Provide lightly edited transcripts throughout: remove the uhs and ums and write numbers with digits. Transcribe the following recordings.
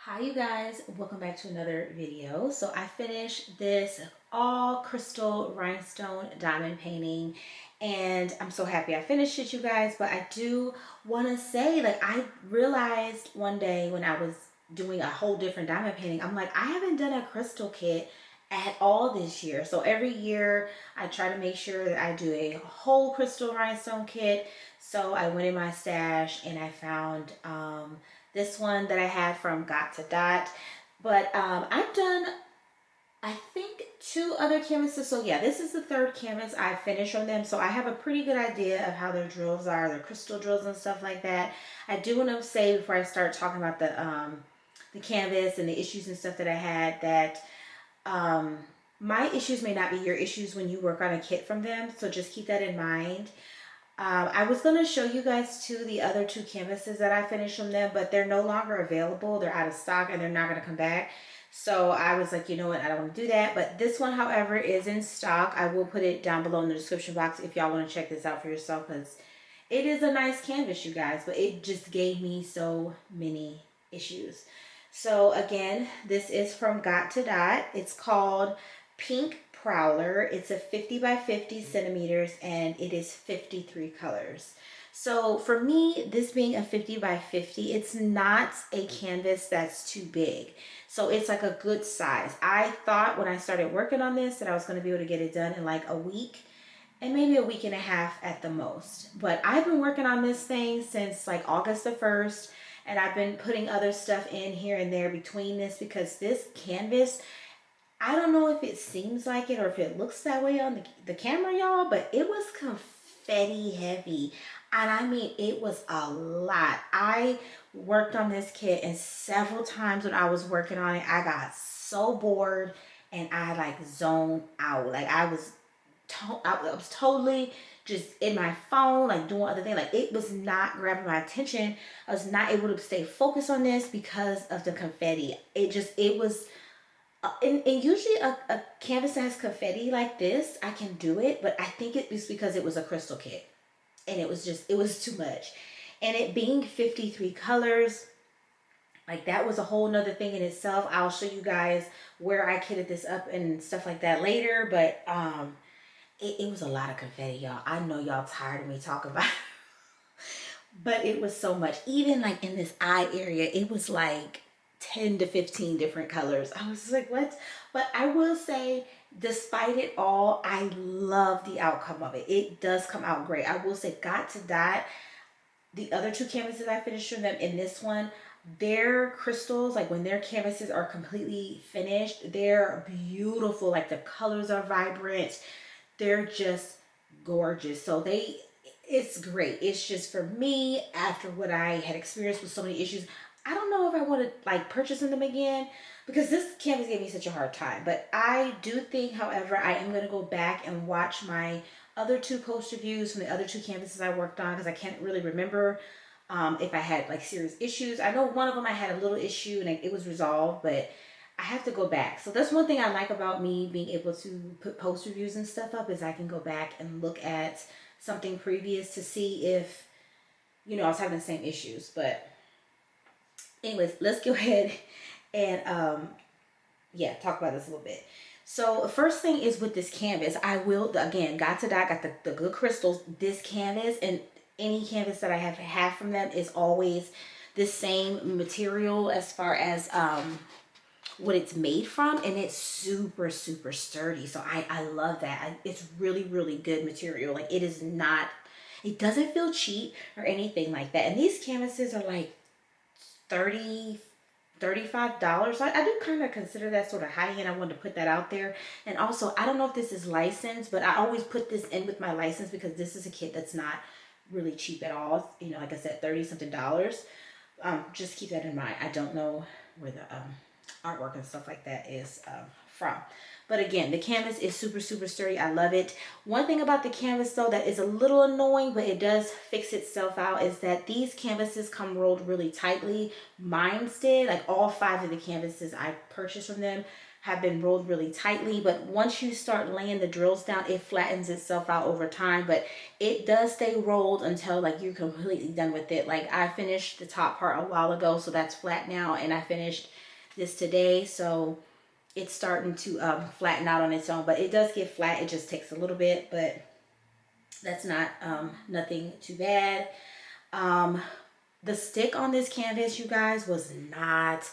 Hi you guys, welcome back to another video. So I finished this all crystal rhinestone diamond painting and I'm so happy I finished it, you guys. But I do want to say, like, I realized one day when I was doing a whole different diamond painting, I'm like, I haven't done a crystal kit at all this year. So every year I try to make sure that I do a whole crystal rhinestone kit. So I went in my stash and I found this one that I had from Got2Dot. But I've done, I think, 2 other canvases. So yeah, this is the 3rd canvas I finished on them. So I have a pretty good idea of how their drills are, their crystal drills and stuff like that. I do want to say before I start talking about the canvas and the issues and stuff that I had, that my issues may not be your issues when you work on a kit from them. So just keep that in mind. I was going to show you guys too the other 2 canvases that I finished from them, but they're no longer available. They're out of stock and they're not going to come back. So I was like, you know what, I don't want to do that. But this one, however, is in stock. I will put it down below in the description box if y'all want to check this out for yourself, because it is a nice canvas, you guys, but it just gave me so many issues. So again, this is from Got2Dot. It's called Pink Prowler. It's a 50 by 50 centimeters and it is 53 colors. So for me, this being a 50 by 50, it's not a canvas that's too big. So it's like a good size. I thought when I started working on this that I was going to be able to get it done in like a week and maybe a week and a half at the most. But I've been working on this thing since like August the 1st, and I've been putting other stuff in here and there between this, because this canvas, I don't know if it seems like it or if it looks that way on the camera, y'all, but it was confetti heavy. And I mean, it was a lot. I worked on this kit, and several times when I was working on it, I got so bored and I like zoned out. Like I was totally just in my phone, like doing other things. Like it was not grabbing my attention. I was not able to stay focused on this because of the confetti. It was and usually a canvas that has confetti like this, I can do it, but I think it was because it was a crystal kit and it was too much. And it being 53 colors, like that was a whole nother thing in itself. I'll show you guys where I kitted this up and stuff like that later, but it was a lot of confetti, y'all. I know y'all tired of me talking about it, but it was so much. Even like in this eye area, it was like 10 to 15 different colors. I was like, what? But I will say, despite it all, I love the outcome of it. It does come out great. I will say, Got2Dot, the other 2 canvases I finished from them, in this one, their crystals, like when their canvases are completely finished, they're beautiful. Like the colors are vibrant. They're just gorgeous. So it's great. It's just, for me, after what I had experienced with so many issues, I don't know if I want to like purchasing them again, because this canvas gave me such a hard time. But I do think, however, I am going to go back and watch my other 2 post reviews from the other 2 canvases I worked on, because I can't really remember if I had like serious issues. I know one of them I had a little issue and it was resolved, but I have to go back. So that's one thing I like about me being able to put post reviews and stuff up, is I can go back and look at something previous to see if, you know, I was having the same issues. But anyways, let's go ahead and yeah, talk about this a little bit. So first thing is with this canvas, I will, again, Got2Dot got the good crystals. This canvas and any canvas that I have from them is always the same material as far as what it's made from, and it's super sturdy. So I love that. It's really good material. Like it doesn't feel cheap or anything like that. And these canvases are like $35. I do kind of consider that sort of high end. I wanted to put that out there. And also, I don't know if this is licensed, but I always put this in with my license, because this is a kit that's not really cheap at all. You know, like I said, 30 something dollars. Just keep that in mind. I don't know where the artwork and stuff like that is from. But again, the canvas is super sturdy. I love it. One thing about the canvas though that is a little annoying, but it does fix itself out, is that these canvases come rolled really tightly. Mine's did. Like all 5 of the canvases I purchased from them have been rolled really tightly, but once you start laying the drills down, it flattens itself out over time, but it does stay rolled until like you're completely done with it. Like I finished the top part a while ago, so that's flat now, and I finished this today, so it's starting to flatten out on its own, but it does get flat. It just takes a little bit, but that's not nothing too bad. The stick on this canvas, you guys, was not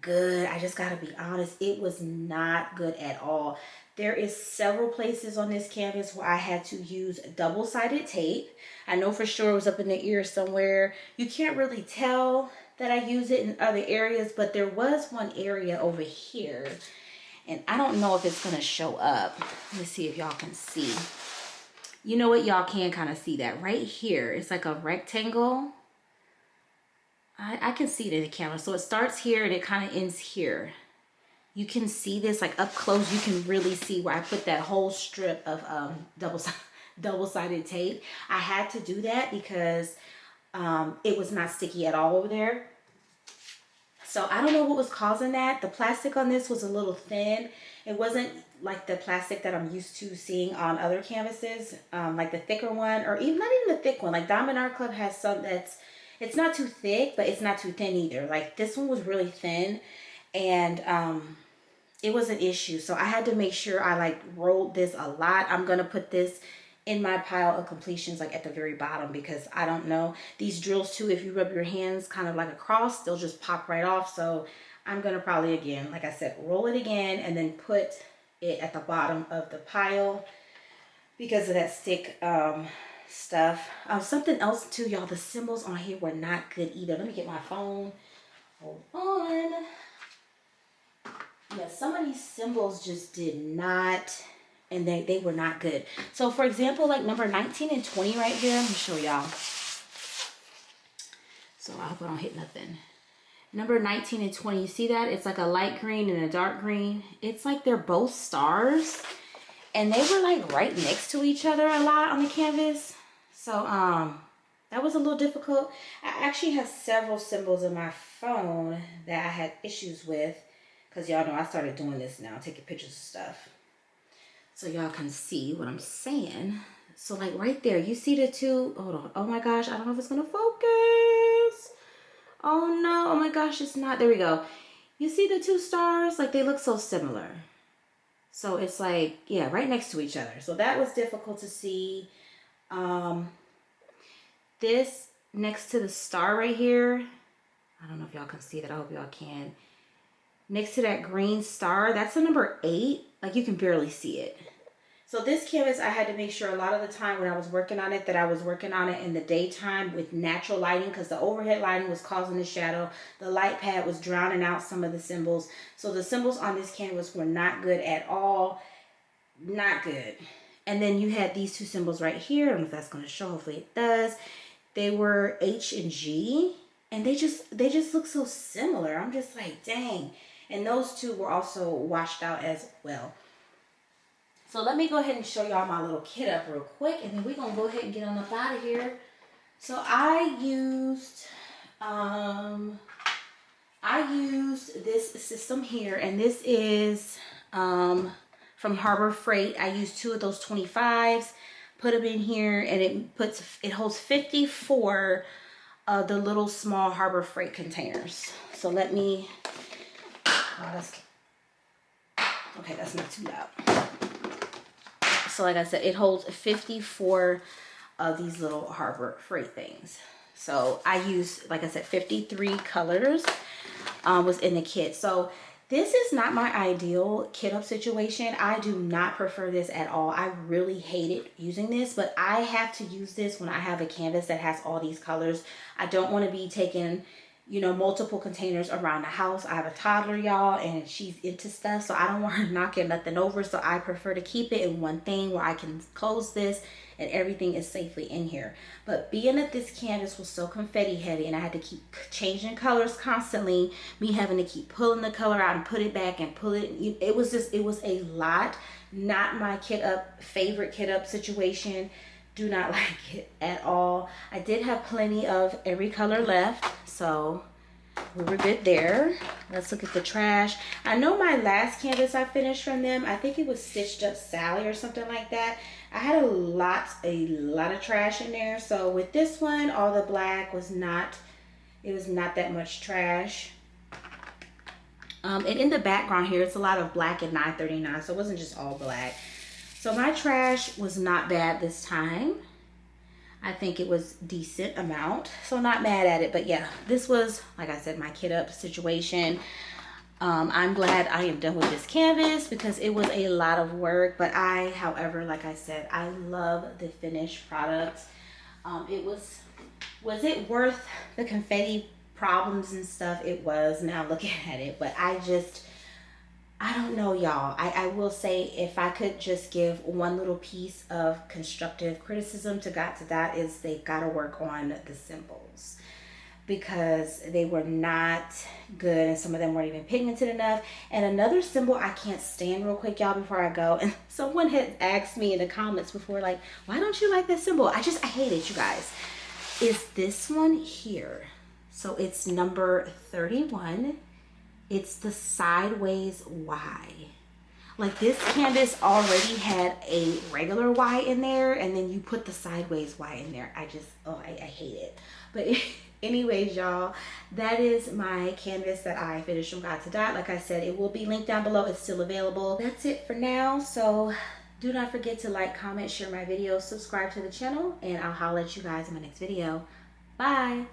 good. I just gotta be honest, it was not good at all. There is several places on this canvas where I had to use double-sided tape. I know for sure it was up in the ear somewhere. You can't really tell that I use it in other areas, but there was one area over here, and I don't know if it's gonna show up. Let me see if y'all can see. You know what? Y'all can kind of see that right here. It's like a rectangle. I can see it in the camera. So it starts here and it kind of ends here. You can see this like up close. You can really see where I put that whole strip of double-sided tape. I had to do that because it was not sticky at all over there. So I don't know what was causing that. The plastic on this was a little thin. It wasn't like the plastic that I'm used to seeing on other canvases, like the thicker one, or even not even the thick one. Like Diamond Art Club has some that's, it's not too thick, but it's not too thin either. Like this one was really thin, and it was an issue. So I had to make sure I like rolled this a lot. I'm gonna put this in my pile of completions like at the very bottom, because I don't know. These drills too, if you rub your hands kind of like across, they'll just pop right off. So I'm gonna probably, again, like I said, roll it again and then put it at the bottom of the pile because of that stick stuff. Something else too, y'all, the symbols on here were not good either. Let me get my phone. Hold on. Yeah, some of these symbols just did not, and they were not good. So for example, like number 19 and 20 right here, let me show y'all. So I hope I don't hit nothing. Number 19 and 20, you see that? It's like a light green and a dark green. It's like they're both stars, and they were like right next to each other a lot on the canvas. So that was a little difficult. I actually have several symbols in my phone that I had issues with, because y'all know I started doing this now, taking pictures of stuff, so y'all can see what I'm saying. So like right there, you see the two, hold on, oh my gosh, I don't know if it's gonna focus. Oh no, oh my gosh, it's not, there we go. You see the two stars? Like they look so similar. So it's like, yeah, right next to each other. So that was difficult to see. This next to the star right here, I don't know if y'all can see that, I hope y'all can. Next to that green star, that's a number 8. Like you can barely see it. So this canvas, I had to make sure a lot of the time when I was working on it, that I was working on it in the daytime with natural lighting, because the overhead lighting was causing the shadow. The light pad was drowning out some of the symbols. So the symbols on this canvas were not good at all. Not good. And then you had these two symbols right here. I don't know if that's going to show. Hopefully it does. They were H and G, and they just look so similar. I'm just like, dang. And those two were also washed out as well. So let me go ahead and show y'all my little kit up real quick, and then we're going to go ahead and get on up out of here. So I used this system here, and this is from Harbor Freight. I used 2 of those 25s, put them in here, and it holds 54 of the little small Harbor Freight containers. So let me, okay, that's not too loud. So like I said, it holds 54 of these little Harbor Freight things. So I used, like I said, 53 colors was in the kit. So this is not my ideal kit up situation. I do not prefer this at all. I really hated using this, but I have to use this when I have a canvas that has all these colors. I don't want to be taking, you know, multiple containers around the house. I have a toddler, y'all, and she's into stuff, so I don't want her knocking nothing over. So I prefer to keep it in one thing where I can close this and everything is safely in here. But being that this canvas was so confetti heavy and I had to keep changing colors constantly, me having to keep pulling the color out and put it back and pull it, it was a lot. Not my favorite kit up situation. Do not like it at all. I did have plenty of every color left, so we were good there. Let's look at the trash. I know my last canvas I finished from them, I think it was Stitched Up Sally or something like that. I had a lot of trash in there. So with this one, all the black was not, it was not that much trash. And in the background here, it's a lot of black and 939, so it wasn't just all black. So my trash was not bad this time. I think it was decent amount, so not mad at it. But yeah, this was, like I said, my kid up situation. I'm glad I am done with this canvas because it was a lot of work. But however, like I said, I love the finished product. Was it worth the confetti problems and stuff? It was, now looking at it. But I don't know, y'all. I will say, if I could just give one little piece of constructive criticism to Got2Dot, is they've got to work on the symbols, because they were not good and some of them weren't even pigmented enough. And another symbol I can't stand, real quick, y'all, before I go, and someone had asked me in the comments before, like, why don't you like this symbol? I hate it, you guys. Is this one here. So it's number 31. It's the sideways Y. Like, this canvas already had a regular Y in there, and then you put the sideways Y in there. I hate it. But anyways, y'all, that is my canvas that I finished from Got2Dot. Like I said, it will be linked down below. It's still available. That's it for now. So do not forget to like, comment, share my videos, subscribe to the channel, and I'll holler at you guys in my next video. Bye.